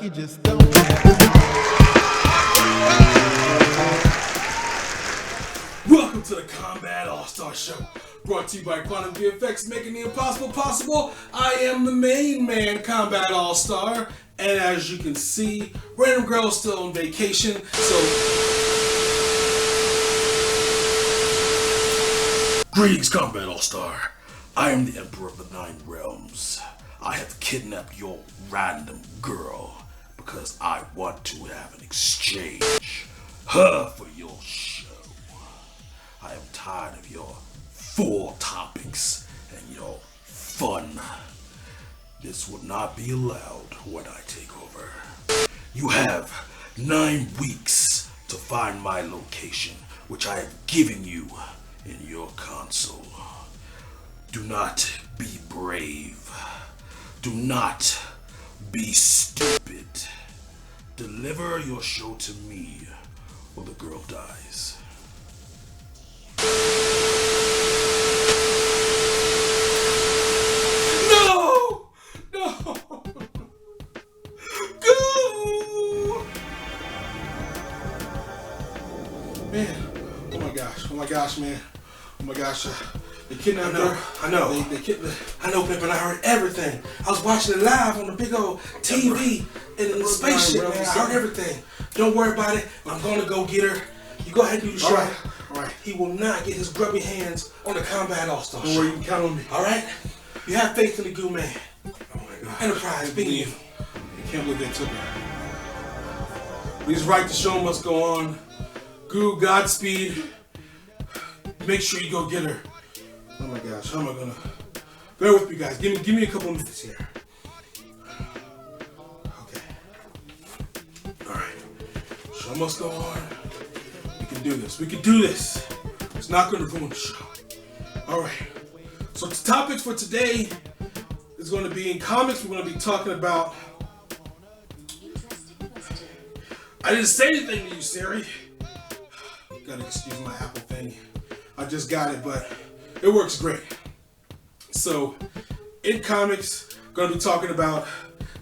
like you just don't have. Welcome to the Kombat AllStar Show, brought to you by Quantum VFX, making the impossible possible. I am the main man, Kombat AllStar, and as you can see, Random Girl's still on vacation, so... Greetings, Kombat AllStar. I am the Emperor of the Nine Realms. I have kidnapped your random girl because I want to have an exchange. Her for your show. I am tired of your full topics and your fun. This will not be allowed when I take over. You have 9 weeks to find my location, which I have given you in your console. Do not be brave. Do not be stupid. Deliver your show to me or the girl dies. No! No! Go! Man, oh my gosh, man. Oh my gosh, they kidnapped her. I know. I know, Pip, and I heard everything. I was watching it live on the big old TV in the spaceship, man. I heard everything. Don't worry about it. I'm gonna go get her. You go ahead and do the show. All right. He will not get his grubby hands on the Kombat AllStar Show. Don't worry, you can count on me. All right? You have faith in the goo man. Oh my God. Enterprise, being you. I can't believe they took her. He's right, the show must go on. Goo, Godspeed. Make sure you go get her. Oh my gosh, how am I gonna... Bear with me, guys. Give me a couple of minutes here. Okay. Alright. Show must go on. We can do this. We can do this. It's not gonna ruin the show. Alright. So the topics for today is going to be in comics. We're going to be talking about... I didn't say anything to you, Siri. You gotta excuse my Apple thing. I just got it, but it works great. So, in comics, gonna be talking about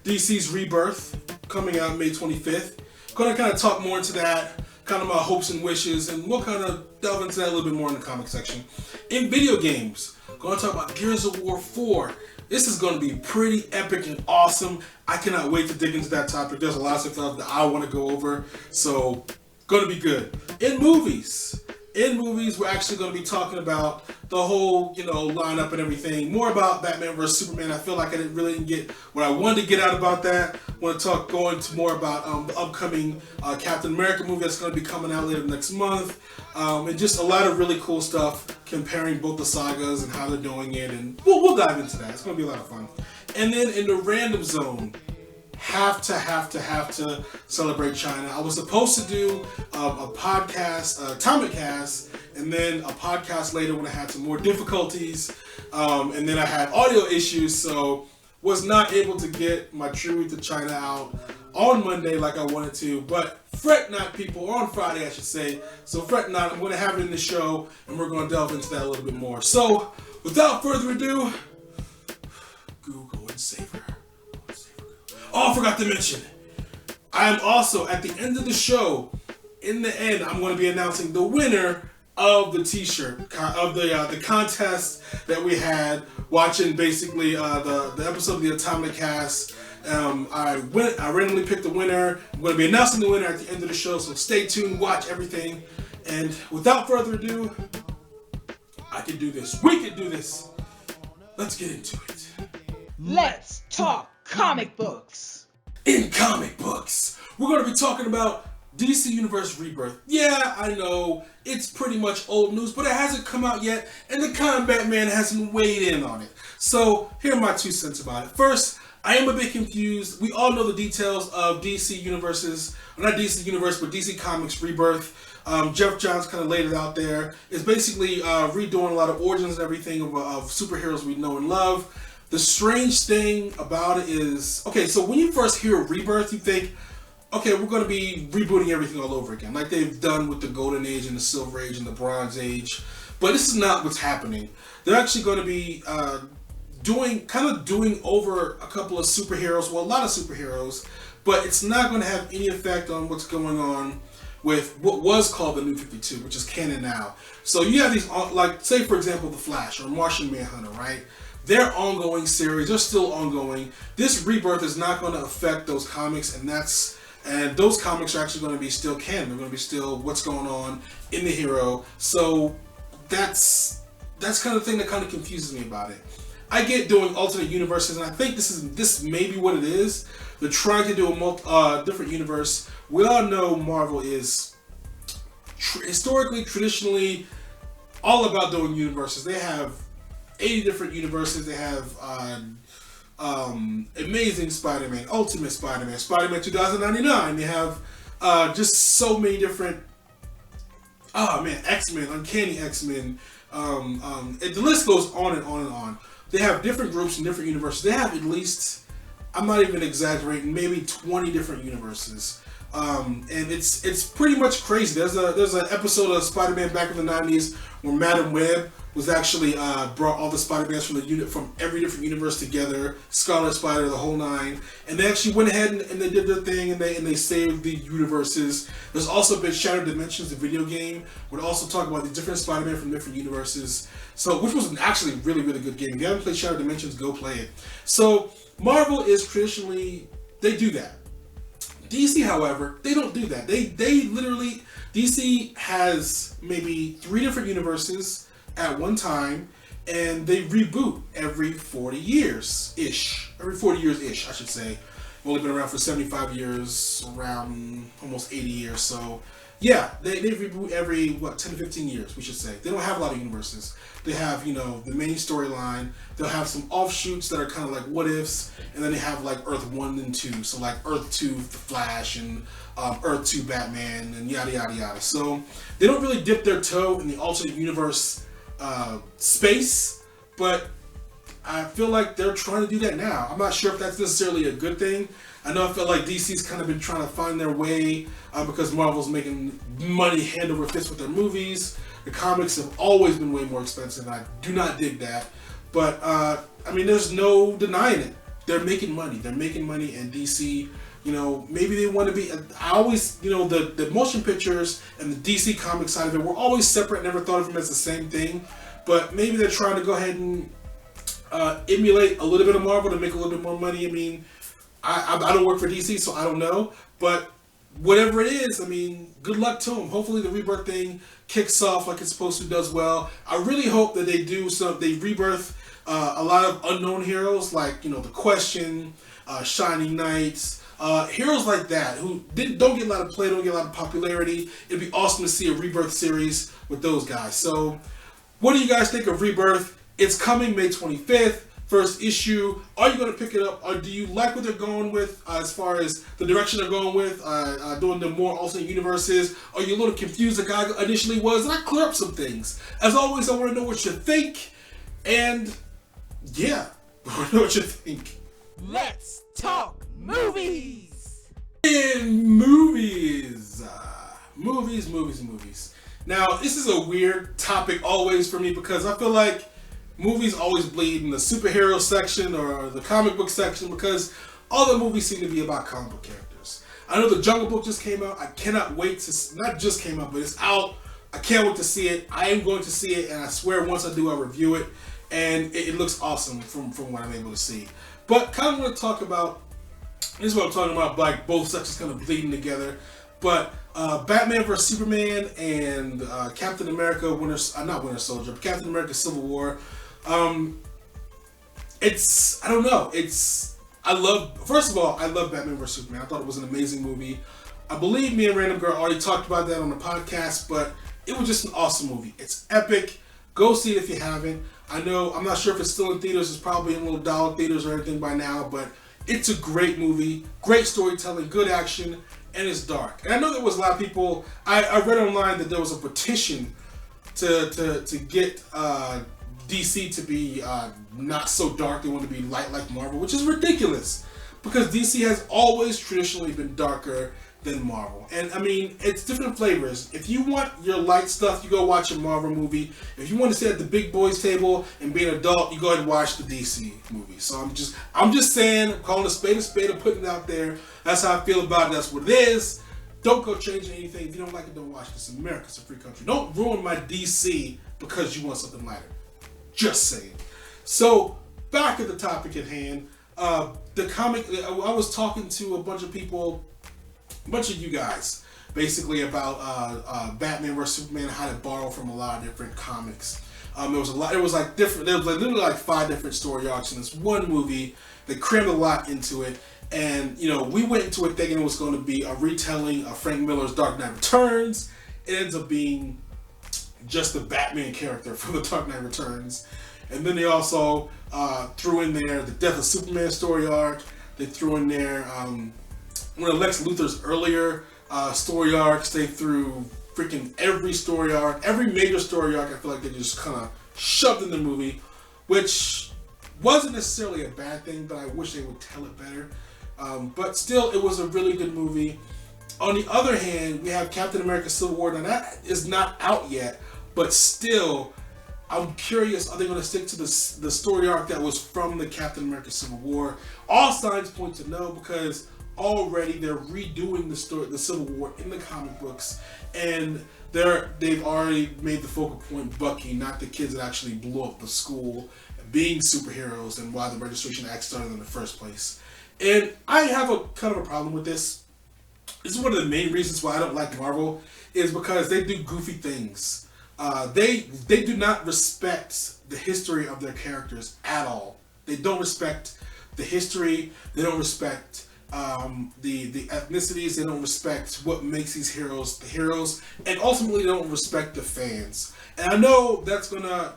DC's Rebirth, coming out May 25th. Gonna kind of talk more into that, kind of my hopes and wishes, and we'll kind of delve into that a little bit more in the comic section. In video games, gonna talk about Gears of War 4. This is gonna be pretty epic and awesome. I cannot wait to dig into that topic. There's a lot of stuff that I want to go over, so gonna be good. In movies, we're actually going to be talking about the whole, lineup and everything. More about Batman vs Superman. I feel like I didn't get what I wanted to get out about that. I want to go into more about the upcoming Captain America movie that's going to be coming out later next month. And just a lot of really cool stuff comparing both the sagas and how they're doing it. And we'll dive into that. It's going to be a lot of fun. And then in the random zone, have to celebrate Chyna. I was supposed to do a podcast, Atomic Cast, and then a podcast later when I had some more difficulties, and then I had audio issues, so was not able to get my tribute to Chyna out on Monday like I wanted to, but fret not, people, or on Friday I should say, so fret not, I'm going to have it in the show, and we're going to delve into that a little bit more. So, without further ado, Google and save her. Oh, I forgot to mention, I am also, at the end of the show, in the end, I'm going to be announcing the winner of the t-shirt, of the contest that we had, watching basically the episode of the Atomic Cast. I randomly picked the winner. I'm going to be announcing the winner at the end of the show, so stay tuned, watch everything. And without further ado, I can do this. We can do this. Let's get into it. Let's talk comic books. In comic books, we're going to be talking about DC Universe Rebirth. Yeah, I know, it's pretty much old news, but it hasn't come out yet, and the Kombat Man hasn't weighed in on it. So, here are my 2 cents about it. First, I am a bit confused. We all know the details of DC Universe's, not DC Universe, but DC Comics Rebirth. Jeff Johns kind of laid it out there. It's basically redoing a lot of origins and everything of superheroes we know and love. The strange thing about it is, okay, so when you first hear Rebirth, you think, okay, we're going to be rebooting everything all over again, like they've done with the Golden Age and the Silver Age and the Bronze Age. But this is not what's happening. They're actually going to be doing over a couple of superheroes, well, a lot of superheroes, but it's not going to have any effect on what's going on with what was called the New 52, which is canon now. So you have these, like, say for example, The Flash or Martian Manhunter, right? They're ongoing series, they're still ongoing. This rebirth is not going to affect those comics, and those comics are actually going to be still canon. They're going to be still what's going on in the hero. So that's kind of the thing that kind of confuses me about it. I get doing alternate universes, and I think this may be what it is. They're trying to do a different universe. We all know Marvel is historically, traditionally, all about doing universes. They have 80 different universes. They have Amazing Spider-Man, Ultimate Spider-Man, Spider-Man 2099. They have just so many different, X-Men, Uncanny X-Men. The list goes on and on and on. They have different groups in different universes. They have at least, I'm not even exaggerating, maybe 20 different universes. And it's pretty much crazy. There's an episode of Spider-Man back in the 90s where Madam Web was actually brought all the Spider-Mans from every different universe together, Scarlet Spider, the whole nine, and they actually went ahead and they did their thing, and they saved the universes. There's also been Shattered Dimensions, the video game, where they also talk about the different Spider-Man from different universes. So, which was actually a really, really good game. If you haven't played Shattered Dimensions, go play it. So, Marvel is traditionally, they do that. DC, however, they don't do that. They literally, DC has maybe 3 different universes at one time, and they reboot every 40 years-ish. Every 40 years-ish, I should say. Only been around for 75 years, around almost 80 years, so yeah, they reboot every, 10 to 15 years, we should say. They don't have a lot of universes. They have, the main storyline. They'll have some offshoots that are kind of like what-ifs, and then they have like Earth 1 and 2, so like Earth 2, The Flash, and Earth 2, Batman, and yada yada yada. So they don't really dip their toe in the alternate universe space, but I feel like they're trying to do that now. I'm not sure if that's necessarily a good thing. I know I feel like DC's kind of been trying to find their way because Marvel's making money hand over fist with their movies. The comics have always been way more expensive, and I do not dig that. But, there's no denying it. They're making money. They're making money, and DC, maybe they want to be... I always, the motion pictures and the DC Comics side of it were always separate. Never thought of them as the same thing. But maybe they're trying to go ahead and emulate a little bit of Marvel to make a little bit more money. I mean, I don't work for DC, so I don't know. But whatever it is, good luck to them. Hopefully the Rebirth thing kicks off like it's supposed to, does well. I really hope that they do they rebirth a lot of unknown heroes, like, The Question, Shining Knights, heroes like that who don't get a lot of play, don't get a lot of popularity. It'd be awesome to see a Rebirth series with those guys. So, what do you guys think of Rebirth? It's coming May 25th. First issue. Are you going to pick it up, or do you like what they're going with as far as the direction they're going with, doing the more alternate universes? Are you a little confused like I initially was? And I clear up some things. As always, I want to know what you think, and yeah, I want to know what you think. Let's talk movies! In movies. Movies. Now, this is a weird topic always for me because I feel like movies always bleed in the superhero section or the comic book section because all the movies seem to be about comic book characters. I know the Jungle Book just came out. I cannot wait to, not just came out, but it's out. I can't wait to see it. I am going to see it, and I swear once I do, I'll review it. And it looks awesome from what I'm able to see. But kind of want to talk about, this is what I'm talking about, like both sections kind of bleeding together. But Batman vs. Superman and Captain America, not Winter Soldier, but Captain America Civil War. First of all, I love Batman vs. Superman. I thought it was an amazing movie. I believe me and Random Girl already talked about that on the podcast, but it was just an awesome movie. It's epic. Go see it if you haven't. I'm not sure if it's still in theaters. It's probably in little dollar theaters or anything by now, but it's a great movie. Great storytelling, good action, and it's dark. And I know there was a lot of people, I read online that there was a petition to get DC to be not so dark. They want to be light like Marvel, which is ridiculous because DC has always traditionally been darker than Marvel. And I mean, it's different flavors. If you want your light stuff, you go watch a Marvel movie. If you want to sit at the big boys table and be an adult, you go ahead and watch the DC movie. So I'm just saying, I'm calling a spade, and putting it out there. That's how I feel about it. That's what it is. Don't go changing anything. If you don't like it, don't watch it. It's America. It's a free country. Don't ruin my DC because you want something lighter. Just saying. So, back to the topic at hand. The comic, I was talking to a bunch of people, a bunch of you guys, basically about Batman vs Superman, how to borrow from a lot of different comics. There was literally like 5 different story arcs in this one movie. They crammed a lot into it. And, you know, we went into it thinking it was going to be a retelling of Frank Miller's Dark Knight Returns. It ends up being just the Batman character from the Dark Knight Returns. And then they also threw in there the Death of Superman story arc. They threw in there one of Lex Luthor's earlier story arcs. They threw freaking every story arc, every major story arc. I feel like they just kind of shoved in the movie, which wasn't necessarily a bad thing, but I wish they would tell it better. But still, it was a really good movie. On the other hand, we have Captain America Civil War. Now that is not out yet, but still, I'm curious, are they going to stick to the story arc that was from the Captain America Civil War? All signs point to no, because already they're redoing the Civil War in the comic books, and they've already made the focal point Bucky, not the kids that actually blew up the school, being superheroes, and why the Registration Act started in the first place. And I have a kind of a problem with this. This is one of the main reasons why I don't like Marvel, is because they do goofy things. They do not respect the history of their characters at all. They don't respect the history. They don't respect the ethnicities. They don't respect what makes these heroes the heroes, and ultimately they don't respect the fans. And I know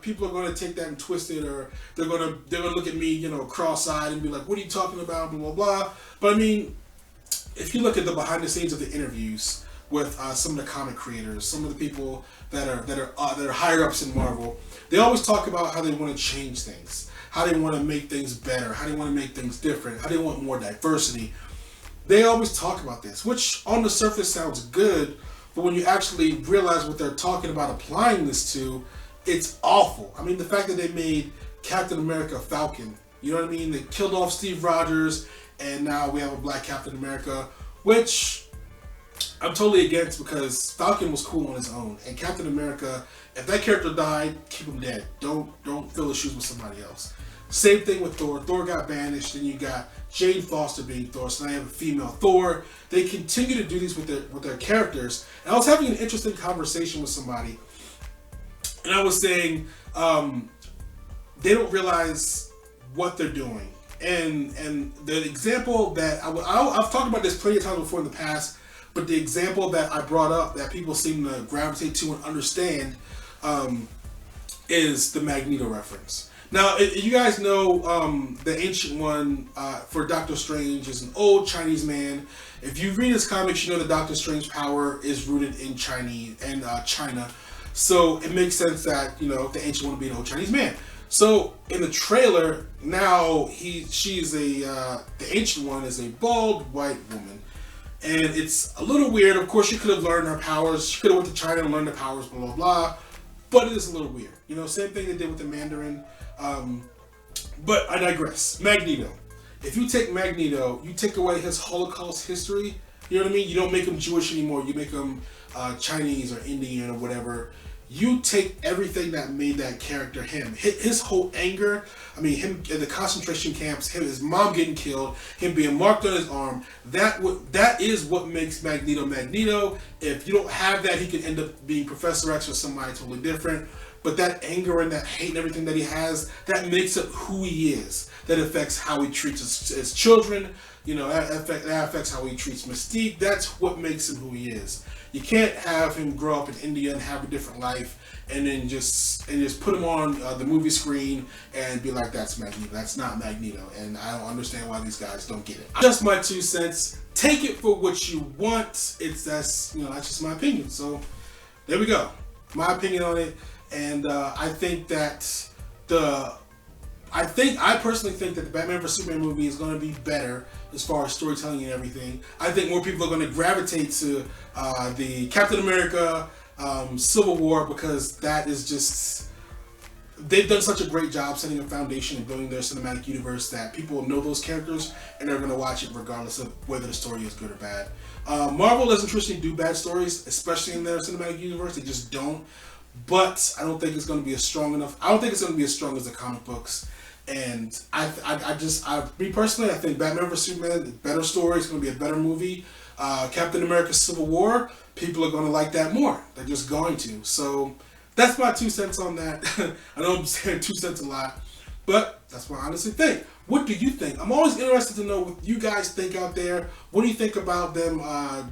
people are gonna take that and twist it, or they're gonna look at me, you know, cross-eyed and be like, "What are you talking about?" Blah blah blah. But I mean, if you look at the behind the scenes of the interviews with some of the comic creators, some of the people that are higher ups in Marvel, they always talk about how they want to change things, how they want to make things better, how they want to make things different, how they want more diversity. They always talk about this, which on the surface sounds good, but when you actually realize what they're talking about applying this to, it's awful. I mean, the fact that they made Captain America Falcon, you know what I mean? They killed off Steve Rogers, and now we have a black Captain America, which I'm totally against, because Falcon was cool on his own, and Captain America, if that character died, keep him dead. Don't fill his shoes with somebody else. Same thing with Thor. Thor got banished, and you got Jane Foster being Thor, so now you have a female Thor. They continue to do these with their characters. And I was having an interesting conversation with somebody, and I was saying they don't realize what they're doing. And the example that I've talked about this plenty of times before in the past, but the example that I brought up that people seem to gravitate to and understand is the Magneto reference. Now, you guys know the Ancient One for Doctor Strange is an old Chinese man. If you read his comics, you know that Doctor Strange's power is rooted in China. So it makes sense that, you know, the Ancient One would be an old Chinese man. So in the trailer, now the Ancient One is a bald white woman. And it's a little weird. Of course, she could have learned her powers. She could have went to China and learned her powers, blah, blah, blah. But it is a little weird. You know, same thing they did with the Mandarin. But I digress. Magneto. If you take Magneto, you take away his Holocaust history, you know what I mean? You don't make him Jewish anymore. You make him Chinese or Indian or whatever. You take everything that made that character him. His whole anger, I mean, him in the concentration camps, his mom getting killed, him being marked on his arm, that is what makes Magneto Magneto. If you don't have that, he could end up being Professor X or somebody totally different. But that anger and that hate and everything that he has, that makes up who he is. That affects how he treats his children. You know, that affects how he treats Mystique. That's what makes him who he is. You can't have him grow up in India and have a different life, and then just put him on the movie screen and be like, that's Magneto. That's not Magneto. And I don't understand why these guys don't get it. Just my 2 cents. Take it for what you want. That's just my opinion. So there we go. My opinion on it. And I think that I personally think that the Batman vs Superman movie is going to be better as far as storytelling and everything. I think more people are going to gravitate to the Captain America Civil War, because that is just, they've done such a great job setting a foundation and building their cinematic universe that people know those characters and they're going to watch it regardless of whether the story is good or bad. Marvel doesn't traditionally do bad stories, especially in their cinematic universe. They just don't. But I don't think it's going to be as strong enough. I don't think it's going to be as strong as the comic books. And me personally, I think Batman vs Superman, better story. It's going to be a better movie. Captain America: Civil War, people are going to like that more. They're just going to. So that's my 2 cents on that. I know I'm saying 2 cents a lot, but that's what I honestly think. What do you think? I'm always interested to know what you guys think out there. What do you think about them,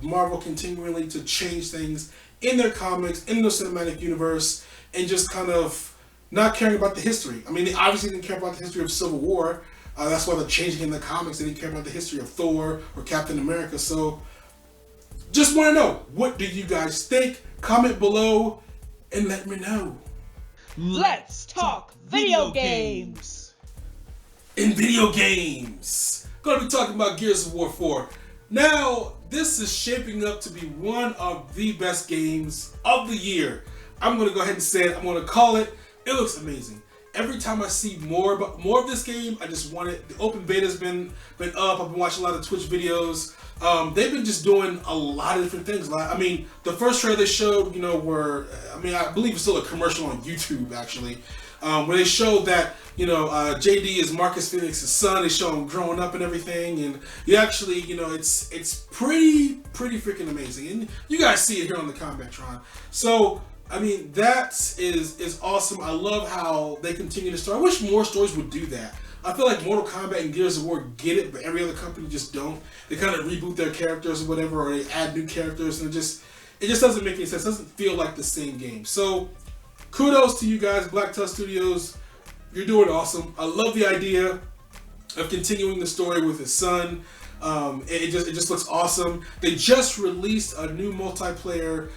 Marvel continually to change things in their comics, in their cinematic universe, and just kind of not caring about the history? I mean, they obviously didn't care about the history of Civil War. That's why they're changing in the comics. They didn't care about the history of Thor or Captain America. So just want to know, what do you guys think? Comment below and let me know. Let's talk video games. In video games, gonna be talking about Gears of War 4. Now, this is shaping up to be one of the best games of the year. I'm gonna go ahead and say it. I'm gonna call it. It looks amazing. Every time I see more of this game, I just want it. The open beta's been up. I've been watching a lot of Twitch videos. They've been just doing a lot of different things. I mean, the first trailer they showed, I believe it's still a commercial on YouTube actually, where they showed that, JD is Marcus Phoenix's son. They show him growing up and everything, and you actually, it's pretty freaking amazing. And you guys see it here on the Combatron. So, I mean, that is awesome. I love how they continue to story. I wish more stories would do that. I feel like Mortal Kombat and Gears of War get it, but every other company just don't. They kind of reboot their characters or whatever, or they add new characters, and it just doesn't make any sense. It doesn't feel like the same game. So, kudos to you guys, Black Tusk Studios. You're doing awesome. I love the idea of continuing the story with his son. It just looks awesome. They just released a new multiplayer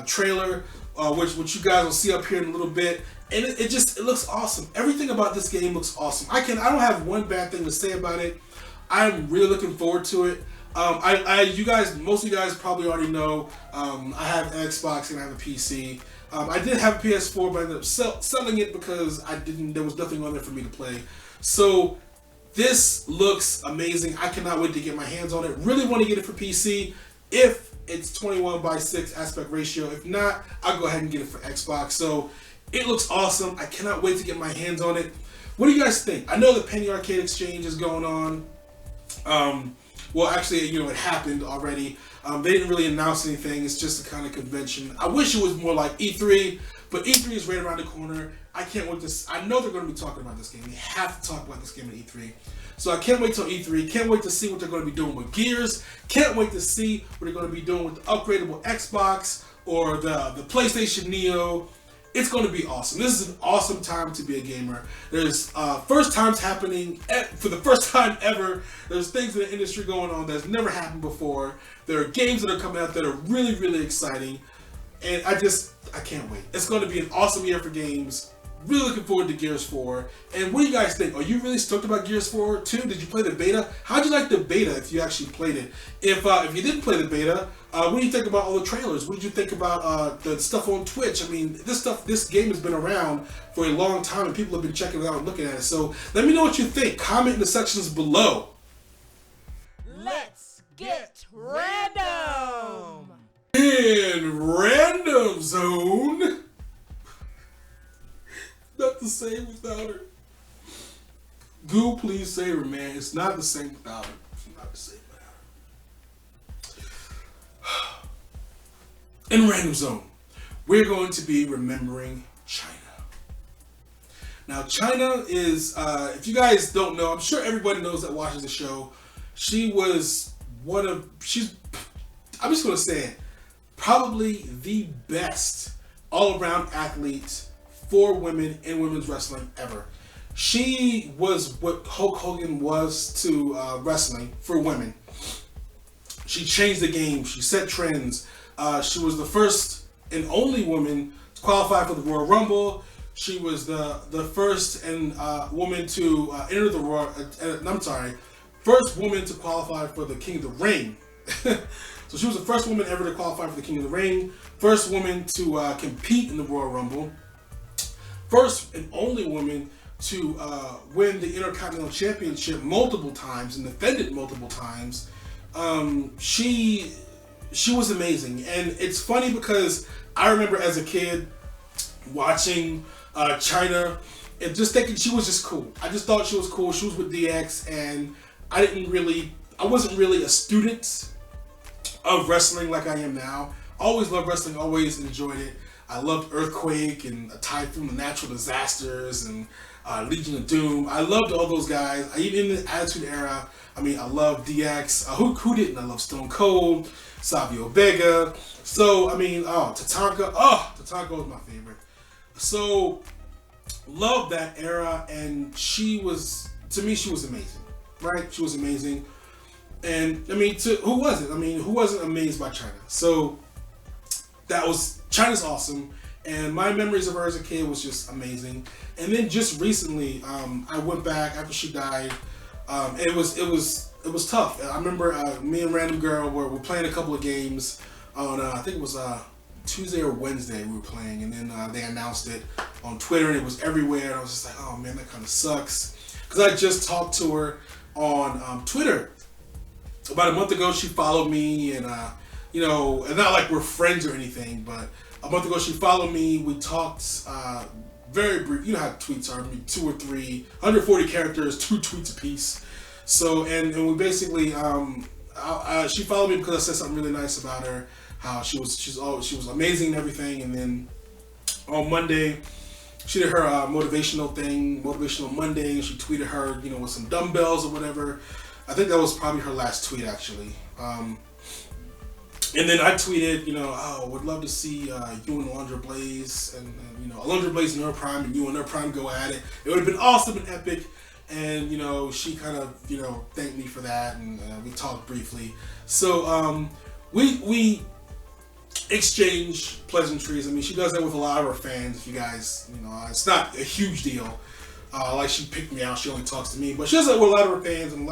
trailer, which you guys will see up here in a little bit, and it looks awesome. Everything about this game looks awesome. I don't have one bad thing to say about it. I'm really looking forward to it. Most of you guys probably already know, I have an Xbox and I have a PC. I did have a PS4, but I ended up selling it because there was nothing on there for me to play. So this looks amazing. I cannot wait to get my hands on it. Really want to get it for PC if it's 21:6 aspect ratio. If not, I'll go ahead and get it for Xbox. So it looks awesome. I cannot wait to get my hands on it. What do you guys think? I know the Penny Arcade Exchange is going on. Well, actually, it happened already. They didn't really announce anything. It's just a kind of convention. I wish it was more like E3, but E3 is right around the corner. I can't wait to. I know they're going to be talking about this game. They have to talk about this game at E3. So I can't wait till E3. Can't wait to see what they're going to be doing with Gears. Can't wait to see what they're going to be doing with the upgradable Xbox or the PlayStation Neo. It's going to be awesome. This is an awesome time to be a gamer. There's first times happening for the first time ever. There's things in the industry going on that's never happened before. There are games that are coming out that are really, really exciting. And I can't wait. It's going to be an awesome year for games. Really looking forward to Gears 4. And what do you guys think? Are you really stoked about Gears 4 too? Did you play the beta? How'd you like the beta if you actually played it? If you didn't play the beta, what do you think about all the trailers? What did you think about the stuff on Twitch? I mean, this game has been around for a long time and people have been checking it out and looking at it. So let me know what you think. Comment in the sections below. Let's get random. In Random Zone. Not the same without her. Goo, please save her, man. It's not the same without her. It's not the same without her. In Random Zone, we're going to be remembering Chyna. Now, Chyna is, if you guys don't know, I'm sure everybody knows that watches the show. She was I'm just going to say it, probably the best all-around athlete for women in women's wrestling ever. She was what Hulk Hogan was to wrestling for women. She changed the game. She set trends. She was the first and only woman to qualify for the Royal Rumble. She was the first and woman to enter the Royal. First woman to qualify for the King of the Ring. So she was the first woman ever to qualify for the King of the Ring. First woman to compete in the Royal Rumble. First and only woman to win the Intercontinental Championship multiple times and defend it multiple times. She was amazing, and it's funny because I remember as a kid watching Chyna and just thinking she was just cool. I just thought she was cool. She was with DX, and I wasn't really a student of wrestling like I am now. Always loved wrestling, always enjoyed it. I loved Earthquake and Typhoon, the Natural Disasters, and Legion of Doom. I loved all those guys. Even in the Attitude Era, I loved DX. Who didn't? I love Stone Cold, Savio Vega. So, Tatanka. Tatanka was my favorite. So, loved that era, and to me, she was amazing. Right? She was amazing. And, who wasn't? Who wasn't amazed by Chyna? So, Chyna's awesome, and my memories of her as a kid was just amazing. And then just recently, I went back after she died. It was tough. I remember me and Random Girl were playing a couple of games on I think it was Tuesday or Wednesday we were playing, and then they announced it on Twitter, and it was everywhere. And I was just like, oh man, that kind of sucks, because I just talked to her on Twitter about a month ago. She followed me, and and not like we're friends or anything, but a month ago she followed me. We talked very brief. You know how tweets are, 2 or 3, 140 characters, 2 tweets a piece. So, and we basically, she followed me because I said something really nice about her, how she was amazing and everything. And then on Monday, she did her motivational Monday, and she tweeted her, with some dumbbells or whatever. I think that was probably her last tweet, actually. And then I tweeted, would love to see you and Alundra Blaze, and Alundra Blaze in her prime, and you and her prime go at it. It would have been awesome and epic. And she kind of thanked me for that, and we talked briefly. So we exchange pleasantries. She does that with a lot of her fans. If you guys, it's not a huge deal. Like she picked me out, she only talks to me, but she does that with a lot of her fans, and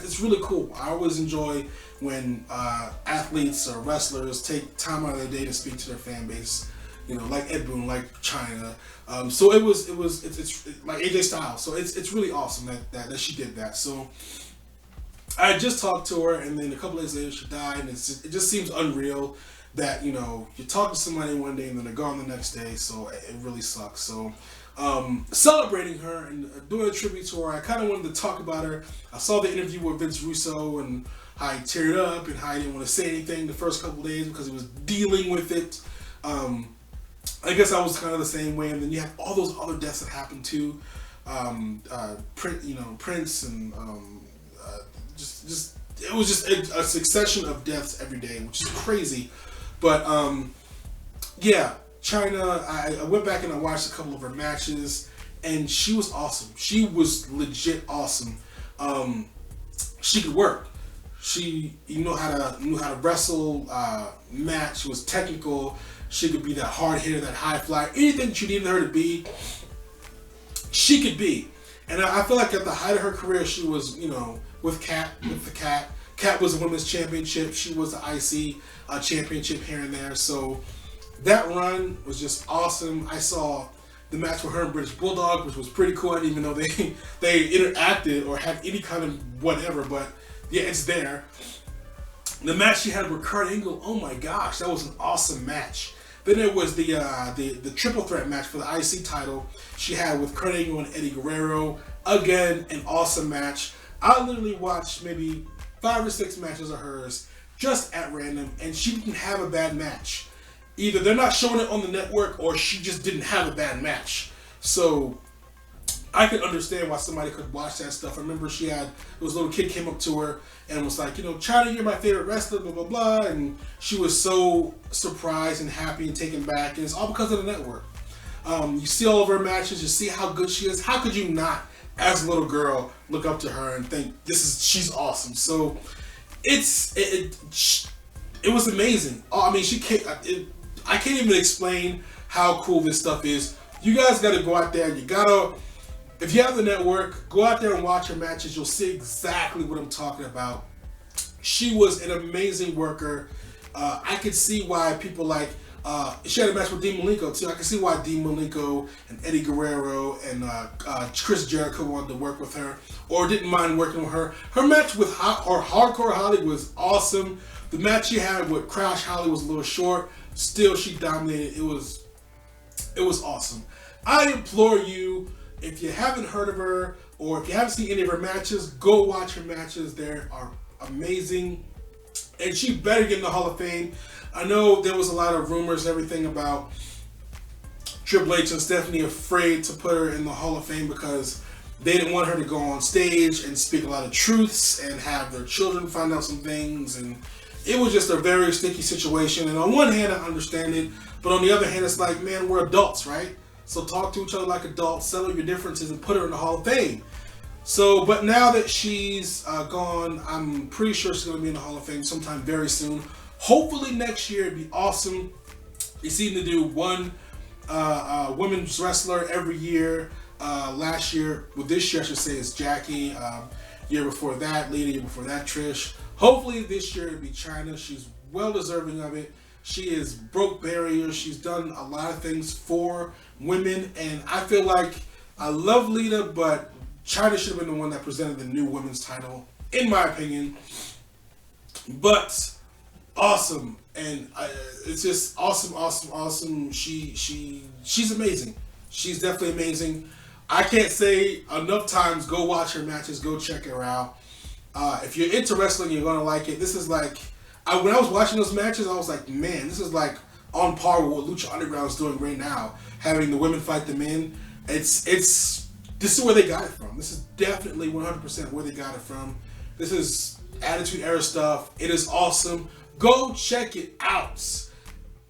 it's really cool. I always enjoy when athletes or wrestlers take time out of their day to speak to their fan base, like Ed Boon, like Chyna. So it's like AJ Styles. So it's really awesome that she did that. So I just talked to her, and then a couple days later she died, and it just seems unreal that you talk to somebody one day and then they're gone the next day. So it really sucks. So celebrating her and doing a tribute to her, I kind of wanted to talk about her. I saw the interview with Vince Russo and how he teared up and how he didn't want to say anything the first couple days because he was dealing with it. I guess I was kind of the same way, and then you have all those other deaths that happened too. Prince, and it was just a succession of deaths every day, which is crazy. But yeah, Chyna, I went back and I watched a couple of her matches, and she was awesome. She was legit awesome. She could work. She knew how to wrestle, match. She was technical. She could be that hard hitter, that high flyer, anything that you needed her to be, she could be. And I feel like at the height of her career, she was, with the Cat. Cat was a women's championship. She was the IC championship here and there. So that run was just awesome. I saw the match with her and British Bulldog, which was pretty cool. I didn't even know they interacted or had any kind of whatever, but yeah, it's there. The match she had with Kurt Angle, oh my gosh, that was an awesome match. Then there was the triple threat match for the IC title she had with Kurt Angle and Eddie Guerrero. Again, an awesome match. I literally watched maybe 5 or 6 matches of hers just at random, and she didn't have a bad match. Either they're not showing it on the network, or she just didn't have a bad match. So I could understand why somebody could watch that stuff. I remember there was a little kid came up to her and was like, Chyna, you're my favorite wrestler, blah, blah, blah. And she was so surprised and happy and taken back. And it's all because of the network. You see all of her matches, you see how good she is. How could you not, as a little girl, look up to her and think, she's awesome. So it was amazing. I can't even explain how cool this stuff is You guys got to go out there. You got to, if you have the network, go out there and watch her matches. You'll see exactly what I'm talking about. She was an amazing worker. I could see why people like, she had a match with Dean Malenko too. I can see why Dean Malenko and Eddie Guerrero and Chris Jericho wanted to work with her or didn't mind working with her. Her match with Hardcore Holly was awesome. The match she had with Crash Holly was a little short. Still, she dominated. It was awesome. I implore you, if you haven't heard of her or if you haven't seen any of her matches, go watch her matches. They are amazing. And she better get in the Hall of Fame. I know there was a lot of rumors and everything about Triple H and Stephanie afraid to put her in the Hall of Fame because they didn't want her to go on stage and speak a lot of truths and have their children find out some things. And it was just a very sticky situation. And on one hand, I understand it. But on the other hand, it's like, man, we're adults, right? So talk to each other like adults, settle your differences, and put her in the Hall of Fame. So, but now that she's gone, I'm pretty sure she's going to be in the Hall of Fame sometime very soon. Hopefully next year. It'd be awesome. They seem to do one women's wrestler every year. Last year, well, this year I should say is Jackie. Year before that, Lita. Year before that, Trish. Hopefully this year it'll be Chyna. She's well deserving of it. She has broke barriers. She's done a lot of things for women, and I feel like I love Lita, but Chyna should have been the one that presented the new women's title, in my opinion. But awesome, and it's just awesome. She's amazing. She's definitely amazing. I can't say enough times. Go watch her matches. Go check her out. If you're into wrestling, you're gonna like it. This is like, when I was watching those matches, I was like, man, this is like on par with what Lucha Underground is doing right now, having the women fight the men. This is where they got it from. This is definitely 100% where they got it from. This is Attitude Era stuff. It is awesome. Go check it out.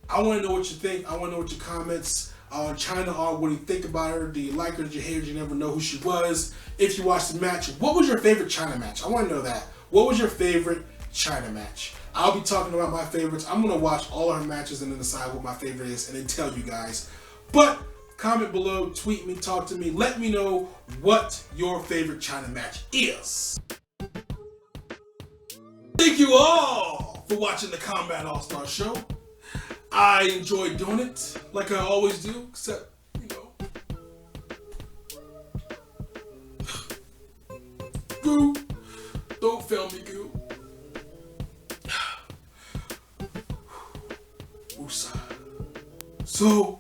I want to know what you think. I want to know what your comments on Chyna are. What do you think about her? Do you like her? Did you hate her? Did you never know who she was? If you watched the match, what was your favorite Chyna match? I want to know that. What was your favorite Chyna match? I'll be talking about my favorites. I'm going to watch all her matches and then decide what my favorite is and then tell you guys. But comment below, tweet me, talk to me, let me know what your favorite Chyna match is. Thank you all for watching the Kombat AllStar Show. I enjoyed doing it, like I always do, except, Goo, don't fail me, Goo. So,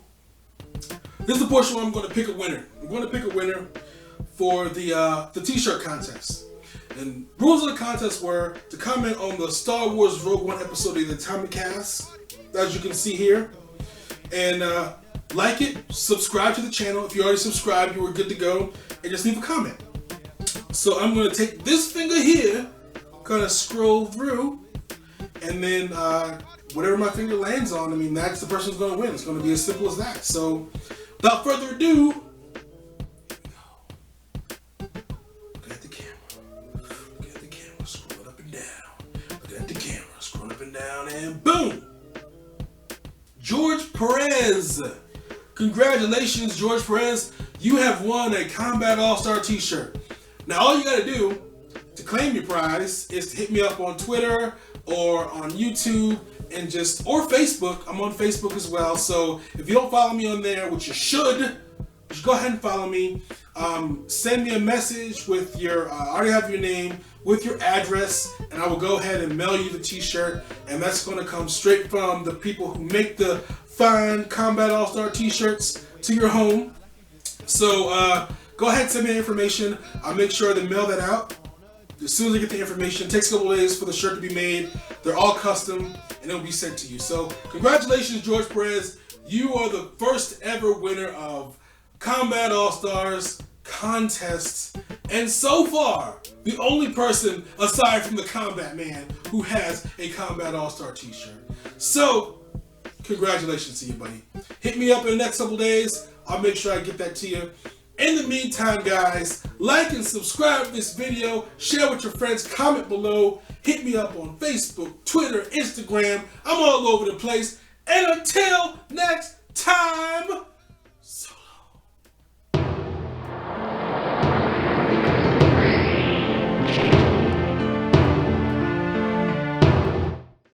this is the portion where I'm going to pick a winner. I'm going to pick a winner for the t-shirt contest. And rules of the contest were to comment on the Star Wars Rogue One episode of the Atomic Cast, as you can see here. And like it, subscribe to the channel. If you already subscribed, you were good to go. And just leave a comment. So I'm going to take this finger here, kind of scroll through, and then whatever my finger lands on, I mean, that's the person who's going to win. It's going to be as simple as that. So without further ado, look at the camera. Look at the camera, scroll up and down. Look at the camera, scroll up and down, and boom! George Perez. Congratulations, George Perez. You have won a Kombat AllStar t-shirt. Now, all you got to do to claim your prize is to hit me up on Twitter or on YouTube and or Facebook. I'm on Facebook as well. So if you don't follow me on there, which you should go ahead and follow me. Send me a message with I already have your name, with your address, and I will go ahead and mail you the t-shirt. And that's going to come straight from the people who make the fine Kombat AllStar t-shirts to your home. So go ahead and send me the information. I'll make sure to mail that out as soon as I get the information. It takes a couple of days for the shirt to be made. They're all custom, and it'll be sent to you. So congratulations, George Perez. You are the first ever winner of Kombat AllStars contests, and so far, the only person aside from the Combat Man who has a Kombat AllStar t-shirt. So, congratulations to you, buddy. Hit me up in the next couple days. I'll make sure I get that to you. In the meantime, guys, like and subscribe to this video, share with your friends, comment below, hit me up on Facebook, Twitter, Instagram. I'm all over the place. And until next time, so